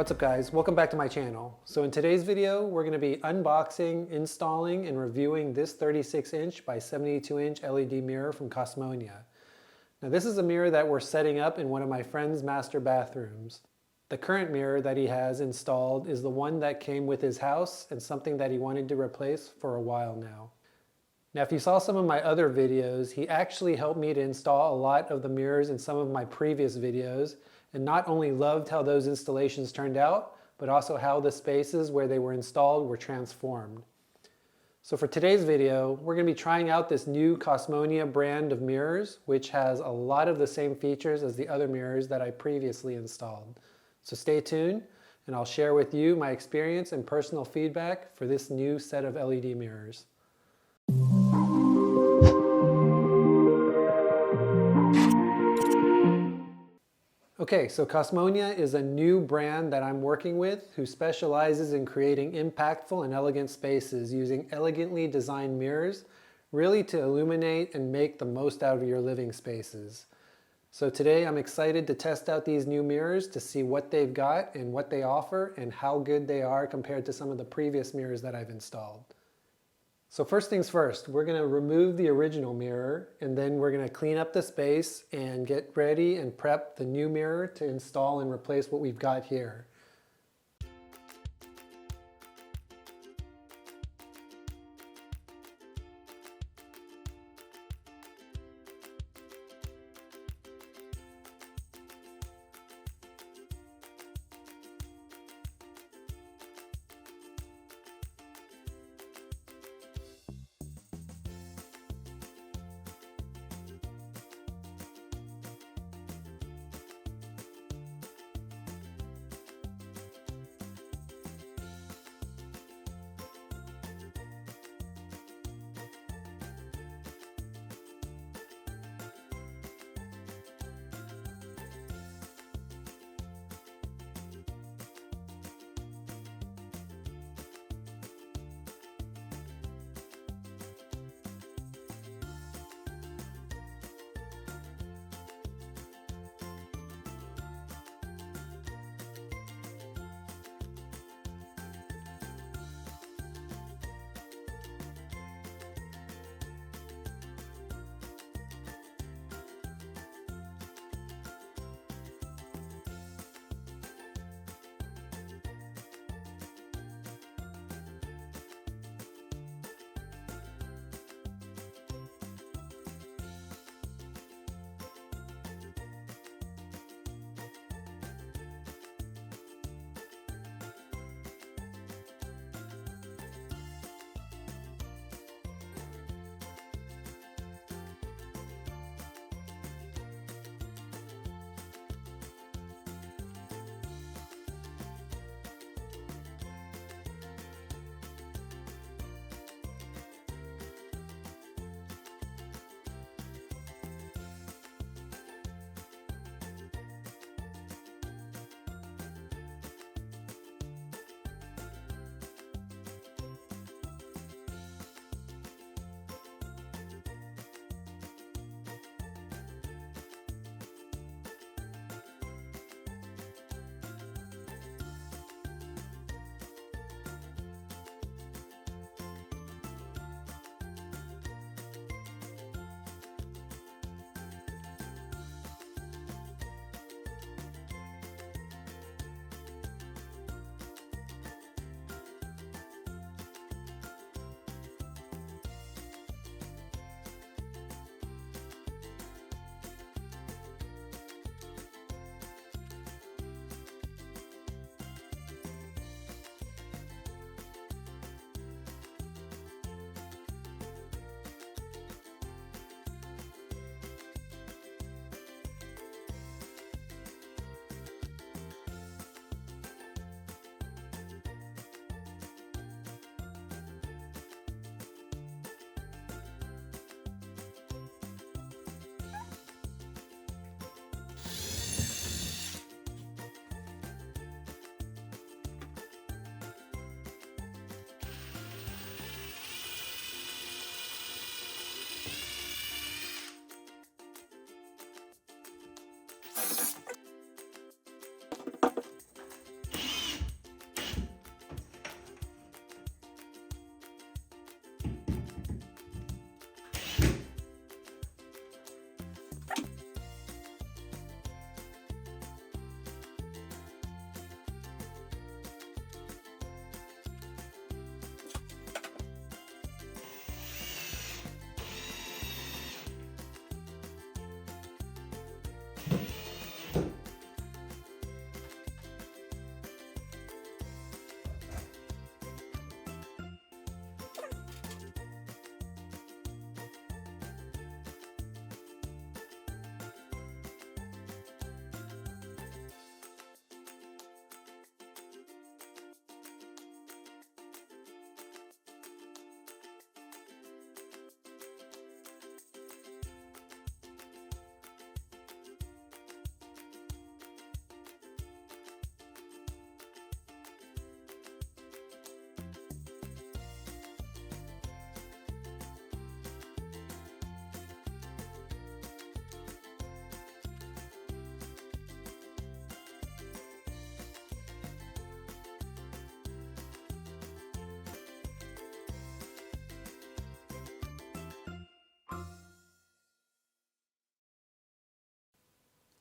What's up guys, welcome back to my channel. So in today's video, we're going to be unboxing, installing, and reviewing this 36-inch by 72-inch LED mirror from Kosmonia. Now this is a mirror that we're setting up in one of my friend's master bathrooms. The current mirror that he has installed is the one that came with his house and something that he wanted to replace for a while now. Now if you saw some of my other videos, he actually helped me to install a lot of the mirrors in some of my previous videos, and not only loved how those installations turned out, but also how the spaces where they were installed were transformed. So for today's video, we're going to be trying out this new Kosmonia brand of mirrors, which has a lot of the same features as the other mirrors that I previously installed. So stay tuned, and I'll share with you my experience and personal feedback for this new set of LED mirrors. Okay, so Kosmonia is a new brand that I'm working with who specializes in creating impactful and elegant spaces using elegantly designed mirrors, really to illuminate and make the most out of your living spaces. So today I'm excited to test out these new mirrors to see what they've got and what they offer and how good they are compared to some of the previous mirrors that I've installed. So first things first, we're going to remove the original mirror, and then we're going to clean up the space and get ready and prep the new mirror to install and replace what we've got here.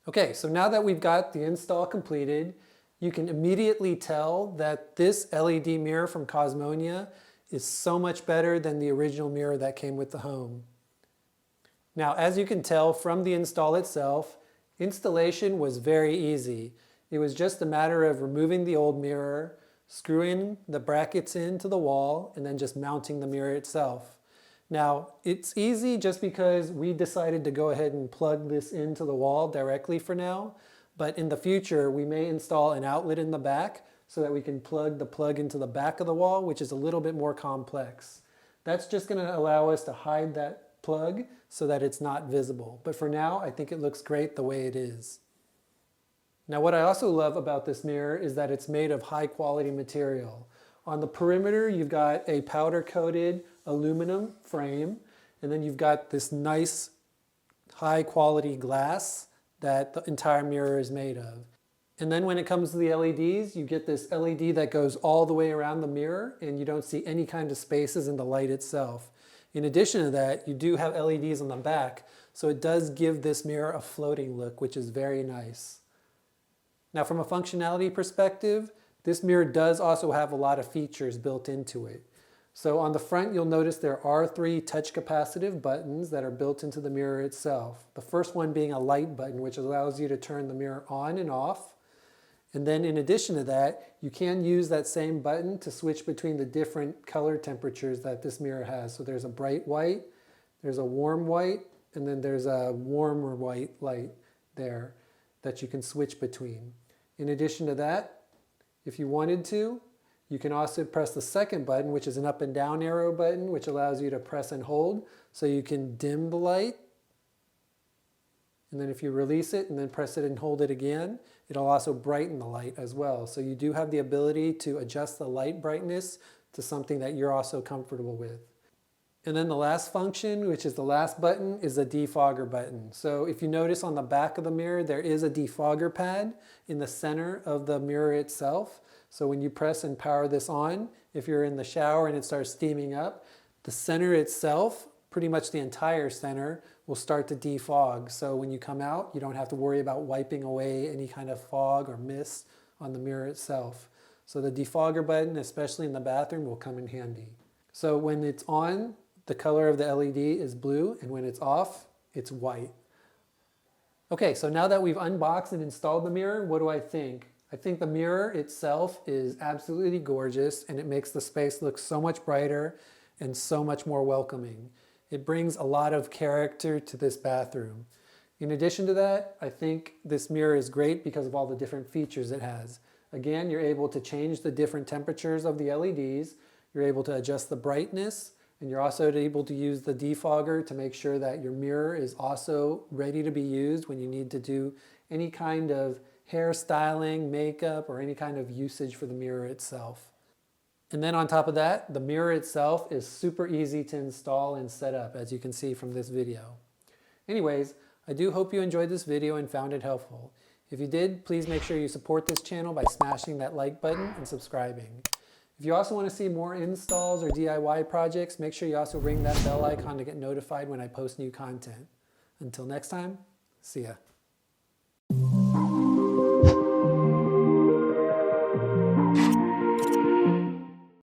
Okay, so now that we've got the install completed, you can immediately tell that this LED mirror from Kosmonia is so much better than the original mirror that came with the home. Now, as you can tell from the install itself, installation was very easy. It was just a matter of removing the old mirror, screwing the brackets into the wall, and then just mounting the mirror itself. Now, it's easy just because we decided to go ahead and plug this into the wall directly for now, but in the future, we may install an outlet in the back so that we can plug the plug into the back of the wall, which is a little bit more complex. That's just going to allow us to hide that plug so that it's not visible. But for now, I think it looks great the way it is. Now, what I also love about this mirror is that it's made of high quality material. On the perimeter, you've got a powder coated aluminum frame, and then you've got this nice high quality glass that the entire mirror is made of. And then when it comes to the LEDs, you get this LED that goes all the way around the mirror, and you don't see any kind of spaces in the light itself. In addition to that, you do have LEDs on the back, so it does give this mirror a floating look, which is very nice. Now, from a functionality perspective, this mirror does also have a lot of features built into it. So on the front, you'll notice there are 3 touch capacitive buttons that are built into the mirror itself. The first one being a light button, which allows you to turn the mirror on and off. And then in addition to that, you can use that same button to switch between the different color temperatures that this mirror has. So there's a bright white, there's a warm white, and then there's a warmer white light there that you can switch between. In addition to that, if you wanted to, you can also press the second button, which is an up and down arrow button, which allows you to press and hold so you can dim the light. And then if you release it and then press it and hold it again, it'll also brighten the light as well. So you do have the ability to adjust the light brightness to something that you're also comfortable with. And then the last function, which is the last button, is the defogger button. So if you notice on the back of the mirror, there is a defogger pad in the center of the mirror itself. So when you press and power this on, if you're in the shower and it starts steaming up, the center itself, pretty much the entire center, will start to defog. So when you come out, you don't have to worry about wiping away any kind of fog or mist on the mirror itself. So the defogger button, especially in the bathroom, will come in handy. So when it's on, the color of the LED is blue, and when it's off, it's white. Okay, so now that we've unboxed and installed the mirror, what do I think? I think the mirror itself is absolutely gorgeous, and it makes the space look so much brighter and so much more welcoming. It brings a lot of character to this bathroom. In addition to that, I think this mirror is great because of all the different features it has. Again, you're able to change the different temperatures of the LEDs, you're able to adjust the brightness, and you're also able to use the defogger to make sure that your mirror is also ready to be used when you need to do any kind of hairstyling, makeup, or any kind of usage for the mirror itself. And then on top of that, the mirror itself is super easy to install and set up, as you can see from this video. Anyways, I do hope you enjoyed this video and found it helpful. If you did, please make sure you support this channel by smashing that like button and subscribing. If you also want to see more installs or DIY projects, make sure you also ring that bell icon to get notified when I post new content. Until next time, see ya.